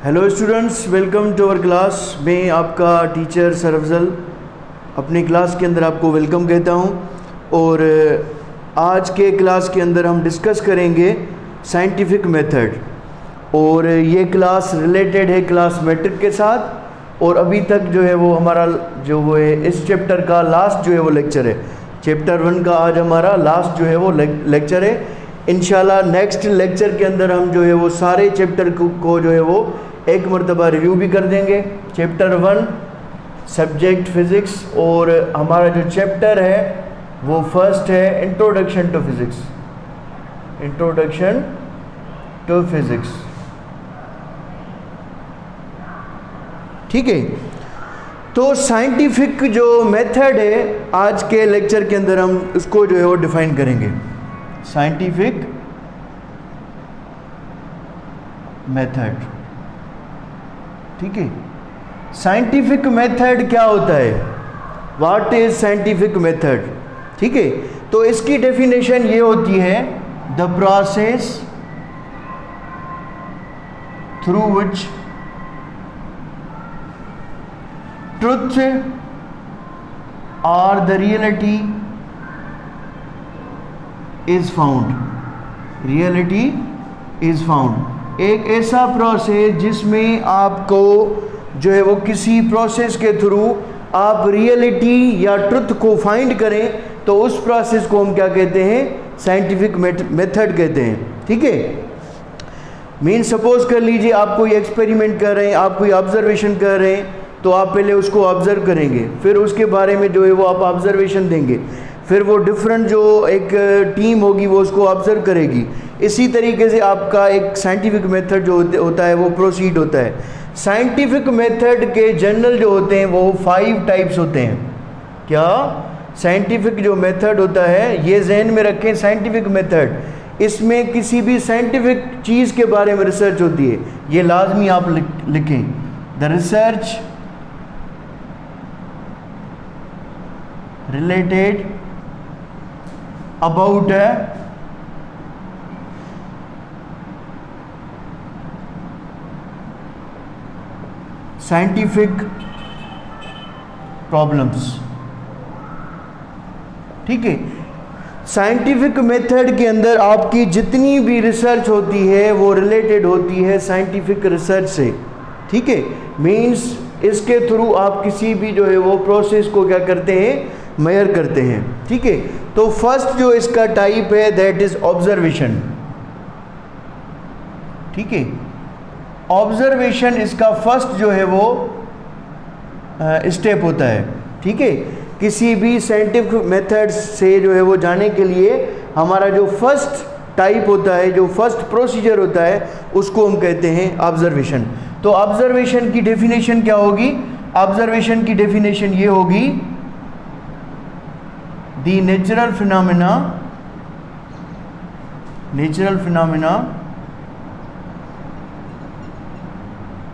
Hello students, welcome to our class. मैं आपका teacher sir Afzal अपनी क्लास के अंदर आपको वेलकम कहता हूं। और आज के क्लास के अंदर हम डिस्कस करेंगे साइंटिफिक मेथड, और ये क्लास रिलेटेड है क्लास मैट्रिक के साथ। और अभी तक जो है वो हमारा जो वो है इस चैप्टर का लास्ट जो है वो लेक्चर है। चैप्टर 1 का आज हमारा लास्ट जो है वो लेक्चर है। इंशाल्लाह नेक्स्ट लेक्चर के अंदर हम जो है वो सारे चैप्टर को जो है वो एक मरतबा रिव्यू भी कर देंगे। चैप्टर 1 सब्जेक्ट फिज़िक्स, और हमारा जो चैप्टर है वो फर्स्ट है introduction to physics. Introduction to physics, ठीक है। तो साइंटिफिक जो मेथड है आज के लेक्चर के अंदर हम उसको जो है वो डिफ़ाइन करेंगे। साइंटिफिक मेथड, ठीक है। साइंटिफिक मेथड क्या होता है? व्हाट इज साइंटिफिक मेथड, ठीक है। तो इसकी डेफिनेशन ये होती है, the process through which truth और the reality is found. Reality is found, एक ऐसा प्रोसेस जिसमें आपको जो है वो किसी प्रोसेस के थ्रू आप रियलिटी या ट्रुथ को फाइंड करें, तो उस प्रोसेस को हम क्या कहते हैं? साइंटिफिक मेथड कहते हैं, ठीक है। मीन सपोज कर लीजिए आप कोई एक्सपेरिमेंट कर रहे हैं, आप कोई ऑब्जर्वेशन कर रहे हैं, तो आप पहले उसको ऑब्ज़र्व करेंगे, फिर उसके बारे में जो है वो आप ऑब्जर्वेशन देंगे, फिर वो डिफरेंट जो एक टीम होगी वो उसको ऑब्ज़र्व करेगी। इसी तरीके से आपका एक साइंटिफिक मेथड जो होता है वो प्रोसीड होता है। साइंटिफिक मेथड के जनरल जो होते हैं वो 5 टाइप्स होते हैं। क्या? साइंटिफिक जो मेथड होता है, ये जहन में रखें, साइंटिफिक मेथड, इसमें किसी भी साइंटिफिक चीज़ के बारे में रिसर्च होती है, ये लाजमी आप लिखें। The research related about a scientific problems, ठीक है। साइंटिफिक मेथड के अंदर आपकी जितनी भी रिसर्च होती है वो रिलेटेड होती है साइंटिफिक रिसर्च से, ठीक है। मींस इसके थ्रू आप किसी भी जो है वो प्रोसेस को क्या करते हैं? मेजर करते हैं, ठीक है। तो फर्स्ट जो इसका टाइप है दैट इज ऑब्जर्वेशन, ठीक है। ऑब्जर्वेशन इसका फर्स्ट जो है वो स्टेप होता है, ठीक है। किसी भी साइंटिफिक मेथड से जो है वो जाने के लिए हमारा जो फर्स्ट टाइप होता है, जो फर्स्ट प्रोसीजर होता है, उसको हम कहते हैं ऑब्जर्वेशन। तो ऑब्जर्वेशन की डेफिनेशन क्या होगी? ऑब्जर्वेशन की डेफिनेशन ये होगी, the natural phenomena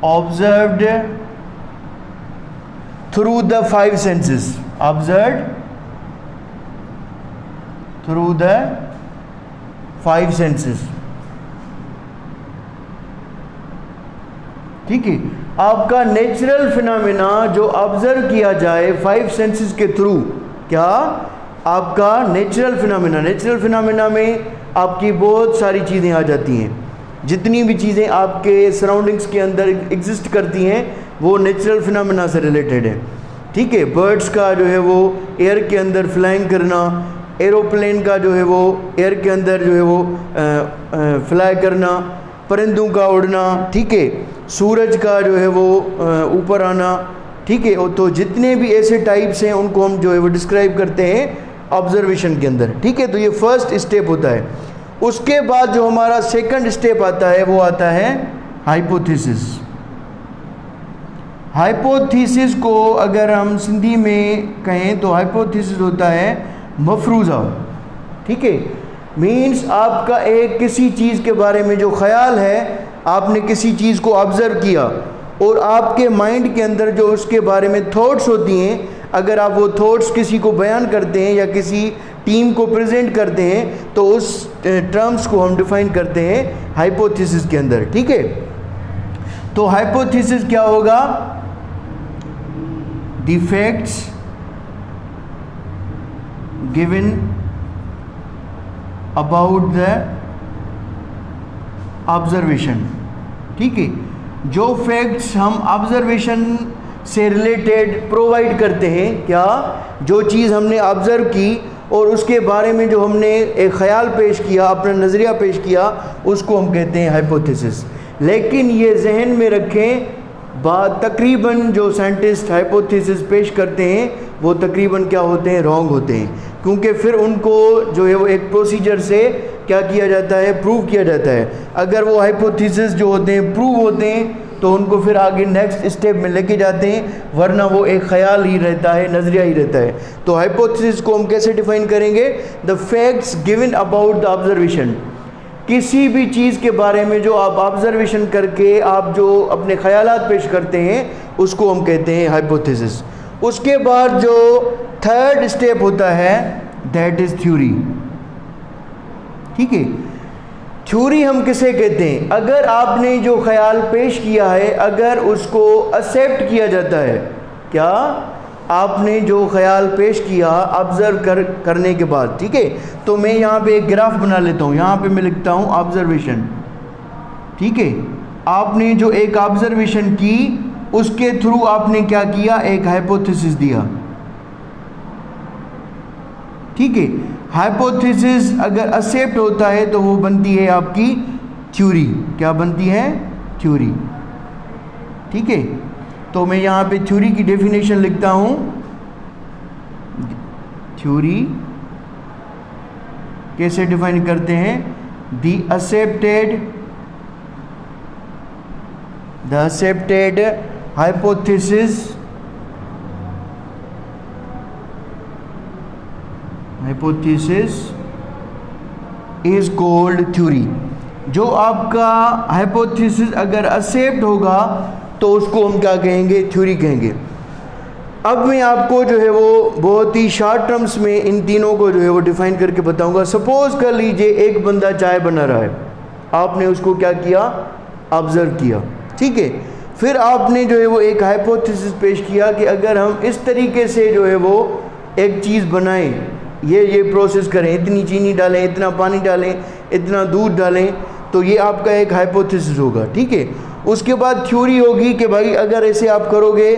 observed through the 5 senses, observed through the 5 senses, ठीक है। आपका नेचुरल फिनोमेना जो ऑब्जर्व किया जाए 5 सेंसेस के थ्रू, क्या? आपका नेचुरल फिनोमेना में आपकी बहुत सारी चीज़ें आ जाती हैं। जितनी भी चीज़ें आपके सराउंडिंग्स के अंदर एग्जिस्ट करती हैं वो नेचुरल फिनोमेना से रिलेटेड है, ठीक है। बर्ड्स का जो है वो एयर के अंदर फ्लाइंग करना, एरोप्लेन का जो है वो एयर के अंदर जो है वो फ्लाई करना, परिंदों का उड़ना, ठीक है। सूरज का जो है वो ऊपर आना, ठीक है। तो जितने भी ऐसे टाइप्स हैं उनको हम जो है वो डिस्क्राइब करते हैं ऑब्जर्वेशन के अंदर, ठीक है। तो ये फर्स्ट स्टेप होता है। उसके बाद जो हमारा सेकंड स्टेप आता है वो आता है हाइपोथेसिस। हाइपोथेसिस को अगर हम सिंधी में कहें तो हाइपोथेसिस होता है मफरूज़ा, ठीक है। मीन्स आपका एक किसी चीज़ के बारे में जो ख्याल है, आपने किसी चीज़ को ऑब्ज़र्व किया और आपके माइंड के अंदर जो उसके बारे में थॉट्स होती हैं, अगर आप वो थॉट्स किसी को बयान करते हैं या किसी टीम को प्रेजेंट करते हैं तो उस टर्म्स को हम डिफाइन करते हैं हाइपोथेसिस के अंदर, ठीक है। तो हाइपोथेसिस क्या होगा? The facts given about the observation. ठीक है, जो फैक्ट्स हम ऑब्जर्वेशन से रिलेटेड प्रोवाइड करते हैं, क्या जो चीज़ हमने ऑब्ज़र्व की और उसके बारे में जो हमने एक ख़याल पेश किया, अपना नज़रिया पेश किया, उसको हम कहते हैं हाइपोथेसिस। लेकिन ये जहन में रखें, तकरीबन जो साइंटिस्ट हाइपोथेसिस पेश करते हैं वो तकरीबन क्या होते हैं? रॉन्ग होते हैं, क्योंकि फिर उनको जो है वो एक प्रोसीजर से क्या किया जाता है? प्रूव किया जाता है। अगर वो हाइपोथेसिस जो होते हैं प्रूव होते हैं तो उनको फिर आगे नेक्स्ट स्टेप में लेके जाते हैं, वरना वो एक ख़याल ही रहता है, नज़रिया ही रहता है। तो हाइपोथेसिस को हम कैसे डिफ़ाइन करेंगे? The facts given about the observation. किसी भी चीज़ के बारे में जो आप ऑब्जर्वेशन करके आप जो अपने ख़यालात पेश करते हैं उसको हम कहते हैं हाइपोथेसिस। उसके बाद जो थर्ड स्टेप होता है दैट इज़ थ्योरी। ठीक है, थ्योरी हम किसे कहते हैं? अगर आपने जो ख्याल पेश किया है अगर उसको एक्सेप्ट किया जाता है, क्या आपने जो ख्याल पेश किया ऑब्ज़र्व करने के बाद, ठीक है, तो मैं यहाँ पे एक ग्राफ बना लेता हूँ, यहाँ पे मैं लिखता हूँ ऑब्जर्वेशन। ठीक है, आपने जो एक ऑब्जर्वेशन की उसके थ्रू आपने क्या किया? एक हाइपोथेसिस दिया। ठीक है, हाइपोथेसिस अगर एक्सेप्ट होता है तो वो बनती है आपकी थ्योरी। क्या बनती है? थ्योरी। ठीक है, तो मैं यहाँ पे थ्योरी की डेफिनेशन लिखता हूँ। थ्योरी कैसे डिफाइन करते हैं? The accepted hypothesis is called theory. जो आपका हाइपोथेसिस अगर एक्सेप्ट होगा तो उसको हम क्या कहेंगे? थ्योरी कहेंगे। अब मैं आपको जो है वो बहुत ही शॉर्ट टर्म्स में इन तीनों को जो है वो डिफाइन करके बताऊंगा। सपोज कर लीजिए एक बंदा चाय बना रहा है, आपने उसको क्या किया? ऑब्जर्व किया। ठीक है, फिर आपने जो है वो एक हाइपोथेसिस पेश किया कि अगर हम इस तरीके से जो है वो एक चीज़ बनाएं, ये प्रोसेस करें, इतनी चीनी डालें, इतना पानी डालें, इतना दूध डालें, तो ये आपका एक हाइपोथेसिस होगा। ठीक है, उसके बाद थ्योरी होगी कि भाई अगर ऐसे आप करोगे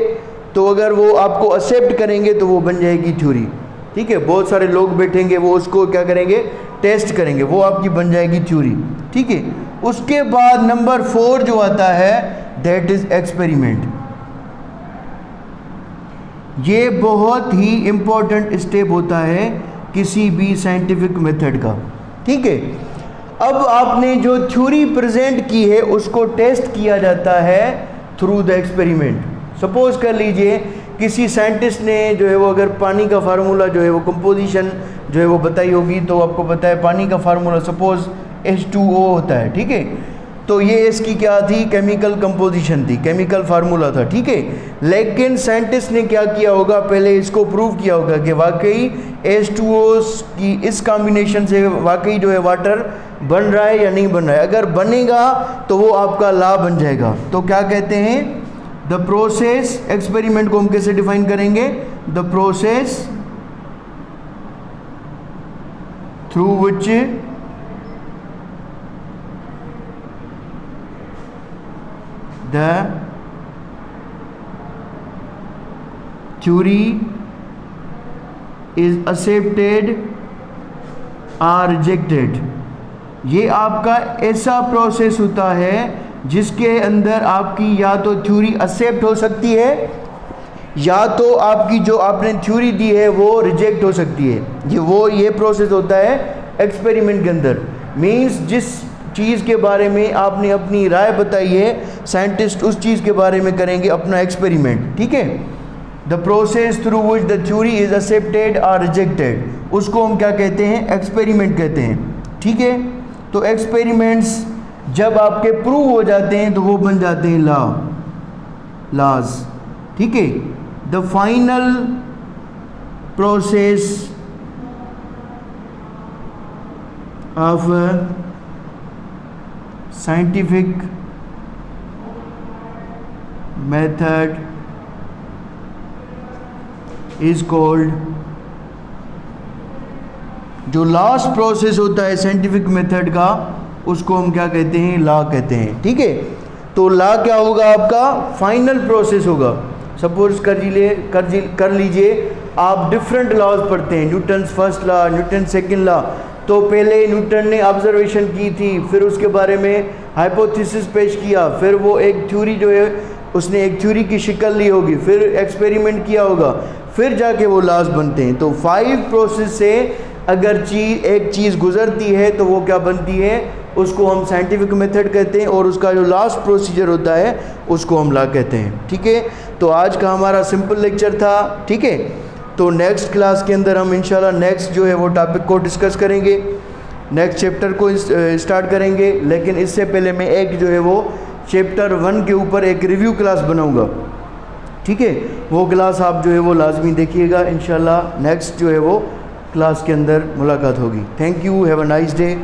तो अगर वो आपको एक्सेप्ट करेंगे तो वो बन जाएगी थ्योरी। ठीक है, बहुत सारे लोग बैठेंगे, वो उसको क्या करेंगे? टेस्ट करेंगे, वो आपकी बन जाएगी थ्योरी। ठीक है, उसके बाद नंबर 4 जो आता है दैट इज़ एक्सपेरिमेंट। ये बहुत ही इम्पोर्टेंट स्टेप होता है किसी भी साइंटिफिक मेथड का। ठीक है, अब आपने जो थ्योरी प्रेजेंट की है उसको टेस्ट किया जाता है थ्रू द एक्सपेरिमेंट। सपोज कर लीजिए किसी साइंटिस्ट ने जो है वो अगर पानी का फार्मूला जो है वो कंपोजिशन जो है वो बताई होगी, तो आपको पता है पानी का फार्मूला सपोज H2O होता है। ठीक है, तो ये इसकी क्या थी? केमिकल कंपोजिशन थी, केमिकल फार्मूला था। ठीक है, लेकिन साइंटिस्ट ने क्या किया होगा? पहले इसको प्रूव किया होगा कि वाकई H2O की इस कॉम्बिनेशन से वाकई जो है वाटर बन रहा है या नहीं बन रहा है। अगर बनेगा तो वो आपका लॉ बन जाएगा। तो क्या कहते हैं? The process. एक्सपेरिमेंट को हम कैसे डिफाइन करेंगे? The process through which the theory is accepted or rejected। ये आपका ऐसा प्रोसेस होता है जिसके अंदर आपकी या तो थ्योरी एक्सेप्ट हो सकती है या तो आपकी जो आपने थ्योरी दी है वो रिजेक्ट हो सकती है। ये प्रोसेस होता है एक्सपेरिमेंट के अंदर। मीन्स जिस चीज़ के बारे में आपने अपनी राय बताई है, साइंटिस्ट उस चीज़ के बारे में करेंगे अपना एक्सपेरिमेंट। ठीक है, the process through which the theory is accepted और रिजेक्टेड, उसको हम क्या कहते हैं? एक्सपेरिमेंट कहते हैं। ठीक है, तो एक्सपेरिमेंट्स जब आपके प्रूव हो जाते हैं तो वो बन जाते हैं लॉज। ठीक है, the final process of scientific method is called, जो लास्ट प्रोसेस होता है साइंटिफिक मेथड का उसको हम क्या कहते हैं, लॉ कहते हैं। ठीक है, तो लॉ क्या होगा आपका, फाइनल प्रोसेस होगा। सपोज कर लीजिए आप डिफरेंट लॉज पढ़ते हैं, Newton's first law, Newton second law. तो पहले न्यूटन ने ऑब्जर्वेशन की थी, फिर उसके बारे में हाइपोथेसिस पेश किया, फिर वो एक थ्योरी जो है उसने एक थ्योरी की शक्ल ली होगी, फिर एक्सपेरिमेंट किया होगा, फिर जाके वो लॉज बनते हैं। तो 5 प्रोसेस से अगर एक चीज़ गुजरती है तो वो क्या बनती है, उसको हम साइंटिफिक मेथड कहते हैं, और उसका जो लास्ट प्रोसीजर होता है उसको हम लॉ कहते हैं। ठीक है, तो आज का हमारा सिंपल लेक्चर था। ठीक है, तो नेक्स्ट क्लास के अंदर हम इंशाल्लाह नेक्स्ट जो है वो टॉपिक को डिस्कस करेंगे, नेक्स्ट चैप्टर को स्टार्ट करेंगे। लेकिन इससे पहले मैं एक जो है वो चैप्टर 1 के ऊपर एक रिव्यू क्लास बनाऊंगा। ठीक है, वो क्लास आप जो है वो लाजमी देखिएगा। इंशाल्लाह नेक्स्ट जो है वो क्लास के अंदर मुलाकात होगी। Thank you, have a nice day.